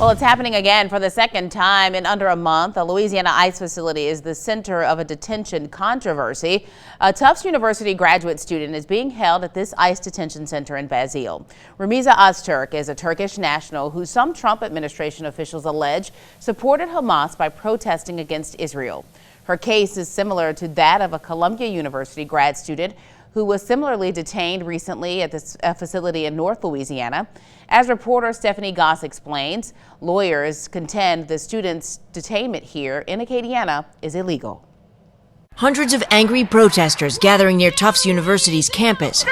Well, it's happening again for the second time in under a month. A Louisiana ICE facility is the center of a detention controversy. A Tufts University graduate student is being held at this ICE detention center in Basile. Rumeysa Ozturk is a Turkish national who some Trump administration officials allege supported Hamas by protesting against Israel. Her case is similar to that of a Columbia University grad student who was similarly detained recently at this facility in North Louisiana. As reporter Stephanie Goss explains, lawyers contend the student's detainment here in Acadiana is illegal. Hundreds of angry protesters gathering near Tufts University's campus,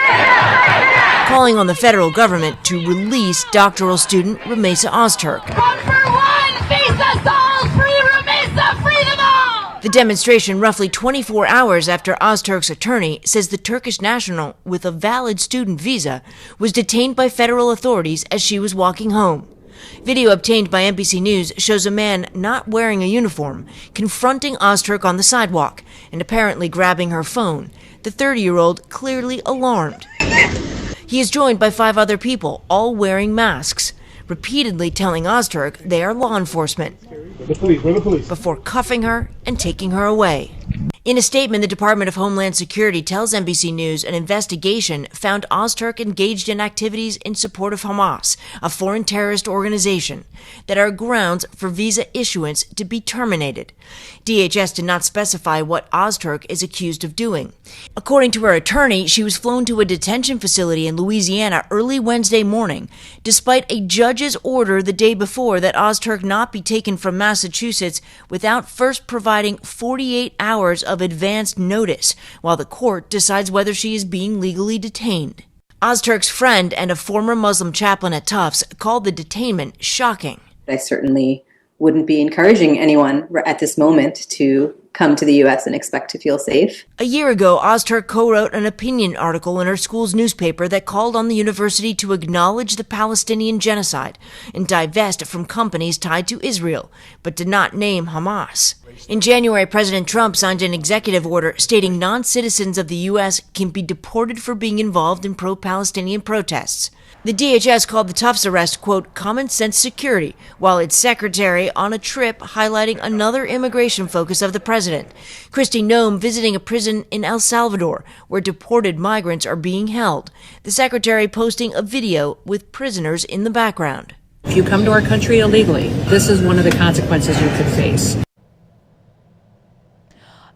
calling on the federal government to release doctoral student Rumeysa Ozturk. One for one, visa all free Rumeysa, free them all! The demonstration, roughly 24 hours after Ozturk's attorney says the Turkish national with a valid student visa was detained by federal authorities as she was walking home. Video obtained by NBC News shows a man not wearing a uniform confronting Ozturk on the sidewalk and apparently grabbing her phone, the 30-year-old clearly alarmed. He is joined by 5 other people, all wearing masks, repeatedly telling Ozturk they are law enforcement, before cuffing her and taking her away. In a statement, the Department of Homeland Security tells NBC News an investigation found Ozturk engaged in activities in support of Hamas, a foreign terrorist organization, that are grounds for visa issuance to be terminated. DHS did not specify what Ozturk is accused of doing. According to her attorney, she was flown to a detention facility in Louisiana early Wednesday morning, despite a judge's order the day before that Ozturk not be taken from Massachusetts without first providing 48 hours of advanced notice while the court decides whether she is being legally detained. Ozturk's friend and a former Muslim chaplain at Tufts called the detainment shocking. I certainly wouldn't be encouraging anyone at this moment to come to the U.S. and expect to feel safe. A year ago, Ozturk co-wrote an opinion article in her school's newspaper that called on the university to acknowledge the Palestinian genocide and divest from companies tied to Israel, but did not name Hamas. In January, President Trump signed an executive order stating non-citizens of the U.S. can be deported for being involved in pro-Palestinian protests. The DHS called the Tufts arrest, quote, common sense security, while its secretary on a trip highlighting another immigration focus of the president. Kristi Noem visiting a prison in El Salvador, where deported migrants are being held. The secretary posting a video with prisoners in the background. If you come to our country illegally, this is one of the consequences you could face.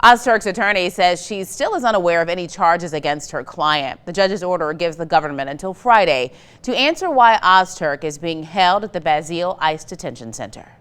Ozturk's attorney says she still is unaware of any charges against her client. The judge's order gives the government until Friday to answer why Ozturk is being held at the Basile ICE detention center.